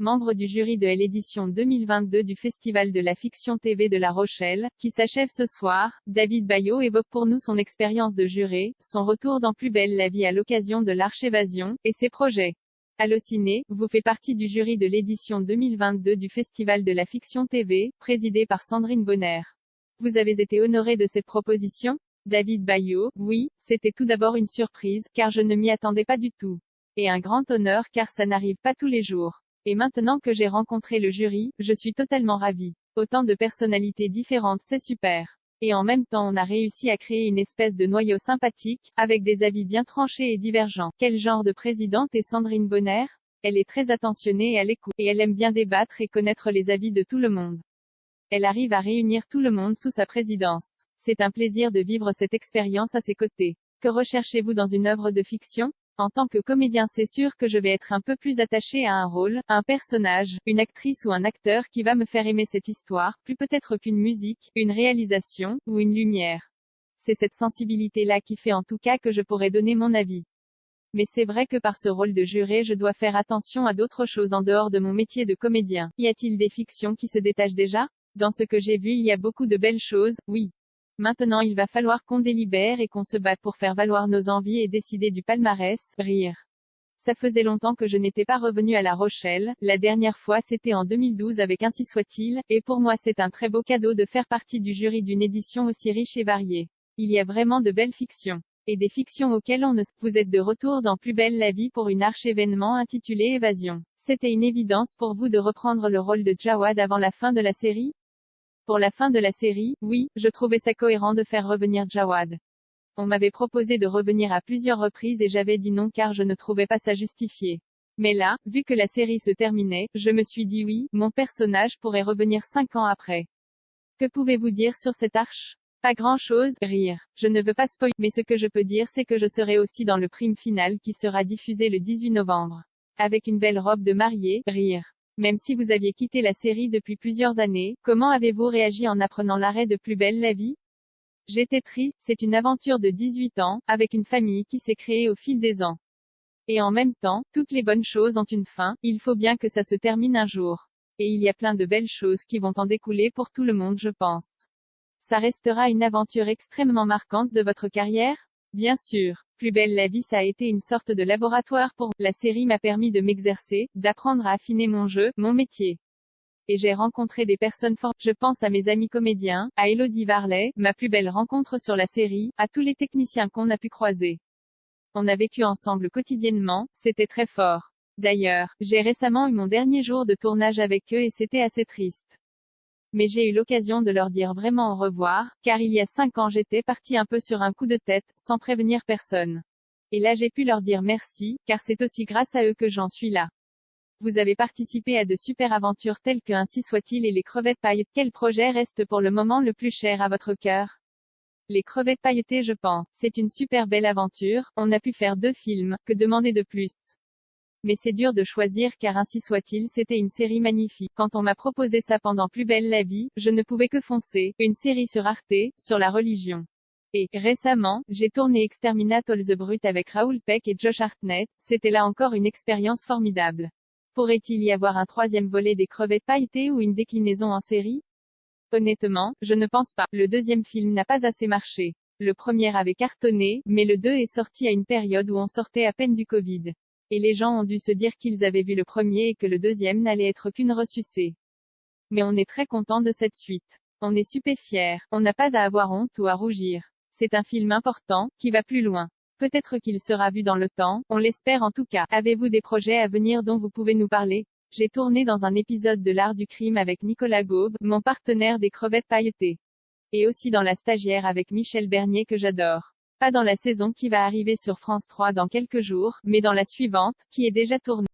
membre du jury de l'édition 2022 du Festival de la Fiction TV de La Rochelle, qui s'achève ce soir. David Bayot évoque pour nous son expérience de juré, son retour dans Plus belle la vie à l'occasion de l'Arche-Évasion, et ses projets. Allociné vous fait partie du jury de l'édition 2022 du Festival de la Fiction TV, présidé par Sandrine Bonner. Vous avez été honoré de cette proposition? David Bayot: oui, c'était tout d'abord une surprise, car je ne m'y attendais pas du tout. Et un grand honneur car ça n'arrive pas tous les jours. Et maintenant que j'ai rencontré le jury, je suis totalement ravie. Autant de personnalités différentes, c'est super. Et en même temps on a réussi à créer une espèce de noyau sympathique, avec des avis bien tranchés et divergents. Quel genre de présidente est Sandrine Bonner? Elle est très attentionnée et à l'écoute, et elle aime bien débattre et connaître les avis de tout le monde. Elle arrive à réunir tout le monde sous sa présidence. C'est un plaisir de vivre cette expérience à ses côtés. Que recherchez-vous dans une œuvre de fiction? En tant que comédien, c'est sûr que je vais être un peu plus attaché à un rôle, un personnage, une actrice ou un acteur qui va me faire aimer cette histoire, plus peut-être qu'une musique, une réalisation, ou une lumière. C'est cette sensibilité-là qui fait en tout cas que je pourrais donner mon avis. Mais c'est vrai que par ce rôle de juré, je dois faire attention à d'autres choses en dehors de mon métier de comédien. Y a-t-il des fictions qui se détachent déjà? Dans ce que j'ai vu, il y a beaucoup de belles choses, oui. Maintenant il va falloir qu'on délibère et qu'on se batte pour faire valoir nos envies et décider du palmarès. Rire. Ça faisait longtemps que je n'étais pas revenu à La Rochelle, la dernière fois c'était en 2012 avec Ainsi soit-il, et pour moi c'est un très beau cadeau de faire partie du jury d'une édition aussi riche et variée. Il y a vraiment de belles fictions. Et des fictions auxquelles on ne... Vous êtes de retour dans Plus belle la vie pour une arche-événement intitulée Évasion. C'était une évidence pour vous de reprendre le rôle de Jawad avant la fin de la série? Pour la fin de la série, oui, je trouvais ça cohérent de faire revenir Jawad. On m'avait proposé de revenir à plusieurs reprises et j'avais dit non car je ne trouvais pas ça justifié. Mais là, vu que la série se terminait, je me suis dit oui, mon personnage pourrait revenir 5 ans après. Que pouvez-vous dire sur cette arche? Pas grand-chose, rire. Je ne veux pas spoiler, mais ce que je peux dire c'est que je serai aussi dans le prime final qui sera diffusé le 18 novembre. Avec une belle robe de mariée, rire. Même si vous aviez quitté la série depuis plusieurs années, comment avez-vous réagi en apprenant l'arrêt de Plus belle la vie? J'étais triste, c'est une aventure de 18 ans, avec une famille qui s'est créée au fil des ans. Et en même temps, toutes les bonnes choses ont une fin, il faut bien que ça se termine un jour. Et il y a plein de belles choses qui vont en découler pour tout le monde je pense. Ça restera une aventure extrêmement marquante de votre carrière? Bien sûr. Plus belle la vie ça a été une sorte de laboratoire pour la série m'a permis de m'exercer, d'apprendre à affiner mon jeu, mon métier. Et j'ai rencontré des personnes fortes, je pense à mes amis comédiens, à Elodie Varlet, ma plus belle rencontre sur la série, à tous les techniciens qu'on a pu croiser. On a vécu ensemble quotidiennement, c'était très fort. D'ailleurs, j'ai récemment eu mon dernier jour de tournage avec eux et c'était assez triste. Mais j'ai eu l'occasion de leur dire vraiment au revoir, car il y a 5 ans j'étais partie un peu sur un coup de tête, sans prévenir personne. Et là j'ai pu leur dire merci, car c'est aussi grâce à eux que j'en suis là. Vous avez participé à de super aventures telles que Ainsi soit-il et les crevettes pailletées. Quel projet reste pour le moment le plus cher à votre cœur? Les crevettes pailletées je pense. C'est une super belle aventure, on a pu faire 2 films, que demander de plus? Mais c'est dur de choisir car Ainsi soit-il c'était une série magnifique. Quand on m'a proposé ça pendant Plus belle la vie, je ne pouvais que foncer, une série sur Arte, sur la religion. Et, récemment, j'ai tourné Exterminate All the Brutes avec Raoul Peck et Josh Hartnett, c'était là encore une expérience formidable. Pourrait-il y avoir un 3e volet des crevettes pailletées ou une déclinaison en série? Honnêtement, je ne pense pas. Le 2e film n'a pas assez marché. Le premier avait cartonné, mais le 2 est sorti à une période où on sortait à peine du Covid. Et les gens ont dû se dire qu'ils avaient vu le premier et que le 2e n'allait être qu'une ressucée. Mais on est très content de cette suite. On est super fiers. On n'a pas à avoir honte ou à rougir. C'est un film important, qui va plus loin. Peut-être qu'il sera vu dans le temps, on l'espère en tout cas. Avez-vous des projets à venir dont vous pouvez nous parler? J'ai tourné dans un épisode de L'Art du crime avec Nicolas Gaube, mon partenaire des crevettes pailletées. Et aussi dans La Stagiaire avec Michel Bernier que j'adore. Pas dans la saison qui va arriver sur France 3 dans quelques jours, mais dans la suivante, qui est déjà tournée.